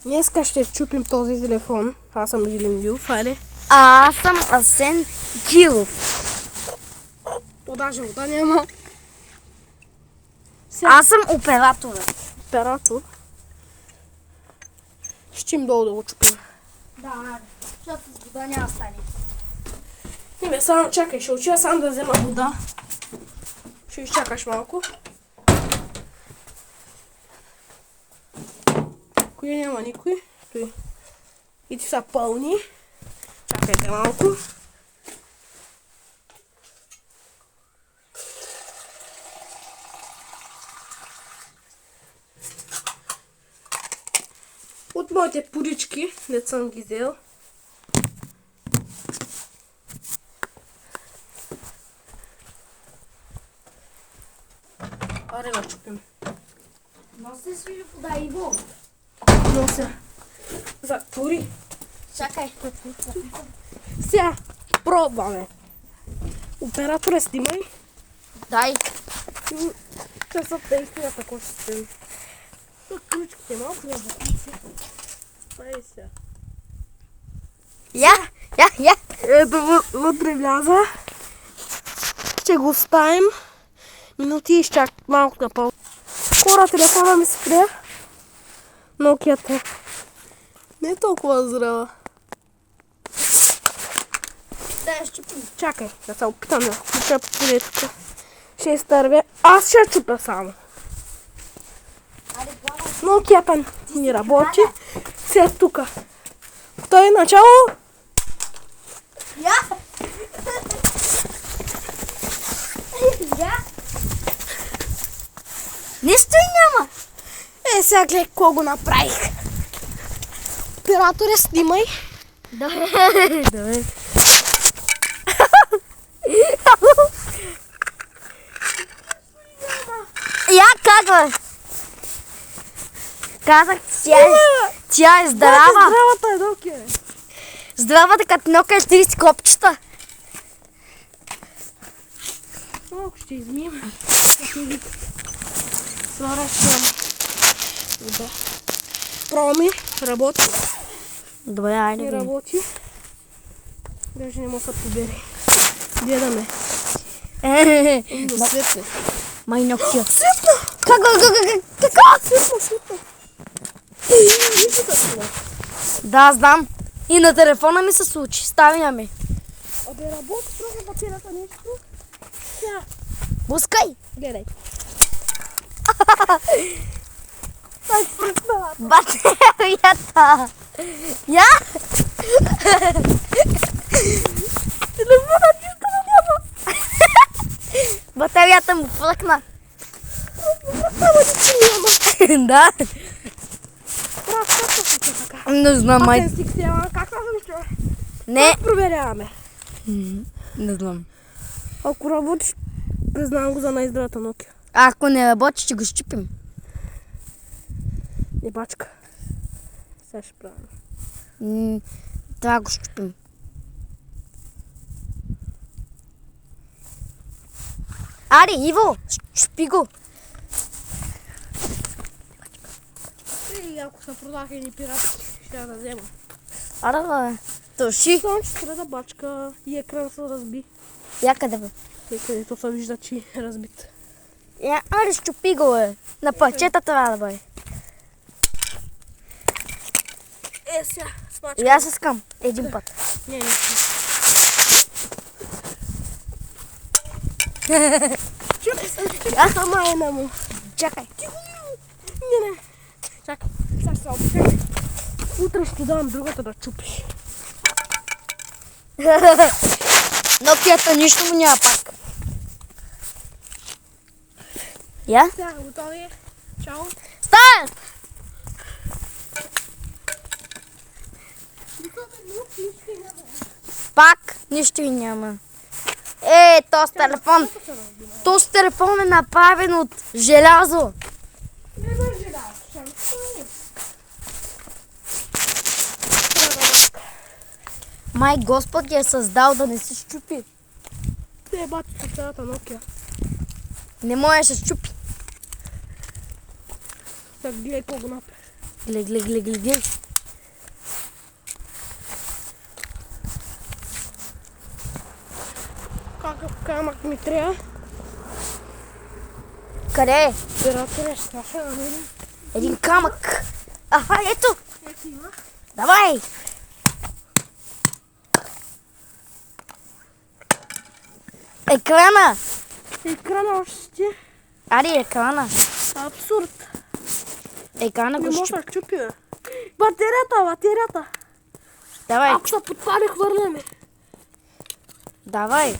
Днеска ще чупим този телефон. Аз съм Жилин Дилов, айде. А аз съм Асен Дилов. Даже вода няма. Аз съм оператора. Оператор. Ще им долу да го чупим. Да, защото с вода няма стане. Не, само чакай, ще уча сам да взема вода. Ще изчакаш малко. Кой няма никой? Той. И ти са пълни. Чакайте малко. От моите порички, не съм ги взел. Аре да чупим. Носи си вода, Иво. Нося. Затвори. Чакай. Сега пробваме. Операторе, снимай. Дай. Късата истина тако ще стоим. Тук ключките малко на бутици. Ай сега. Я. Ето вътре вляза. Ще го оставим. Минути и изчак малко на пол. Хора, телефона ми спря. Nokia-та. Не е толкова здрава. Дай, щупим. Чакай, да се опитам да включа полетка. Ще изтървя. Аз ще чупя само. Аре, глава. Nokia-та не работи. Сега тука. Той е начало. Я. Нищо и няма. Сега гледай какво го направих. Операторе, снимай. Давай. Я как бе? Казах, тя е здрава. Здравата е Nokia. Здравата като Nokia 30 копчета. Малко ще измием. Сваращам вода. Проми, работи. Добре, Не айде. работи. Даже не мога да побери. Гледаме. Да светне. Май Nokia. Светна! Как? Светна! Да, знам. И на телефона ми се случи. Ставя ми. Абе, работи просто батерията нещо. Сега. Пускай. Гледай. Ай, пръсна. Батерията. Я? Телефонът нищо му няма. Батерията му фръкна. Ама нищо няма. Да. Брат, как се случва така? Не знам, май. Патен стик сега, как се случва? Не. Как проверяваме? Не знам. Ако работиш, признавам го за най-здравата Nokia. Ако не работи, ще го щупим. Не бачка. Сега ще правим. Трябва да го щупим. Аре, Иво, щупи го. И ако се продаха едни пиратки, ще я да взема. Аре, бе. Туши. Само, че трябва да бачка и екран се разби. Я къде бе? И където се вижда, че е разбит. Я, аре, щупи го, бе. На пъчета трябва да бъде. Сега, смачка. И аз искам един път. Не. Чукай се, сама една му. Чакай. Не. Чакай, сега се опитам. Утре ще дам другата да чупиш. Нокията нищо му няма пак. Я? Сега, готови. Чао. Стан! Пак нищо и няма. Този телефон. Този телефон е направен от желязо. Не може да. Май Господ ги е създал да не се щупи. Те бати по цялата Nokia. Не може да се щупи. Так, гледай какво го направи. Гледай. Какъв камък ми трябва? Къде? Приятеле, ще се намерим. Един камък. Аха, ето. Ето има. Давай. Екрана. Екрана още. Ари, екрана. Абсурд. Екрана Не го може щупи. да чупи, бе. Батерията. Давай, Ако се подпали, хвърляме. давай.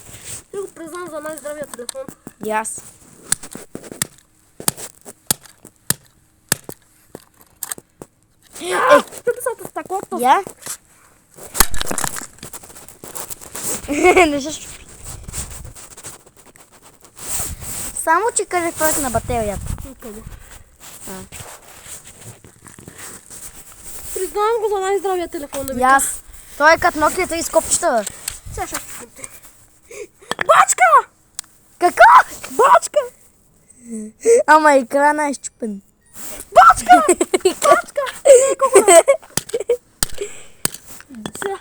Ти го признам за най-здравия телефон. И аз. Чупи се с стъклото. Я? Не се щупи. Само, че кажа какво е на батерията. Никъде. Признавам го за най-здравия телефон да И аз. Той е като Nokia 3 с копчета, бе. Сега ще чупим. Бачка! Какво? Бачка! Ама екрана е щупен. Бачка! Сега.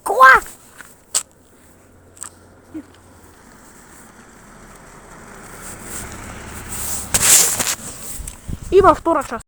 Кола! Има втора част.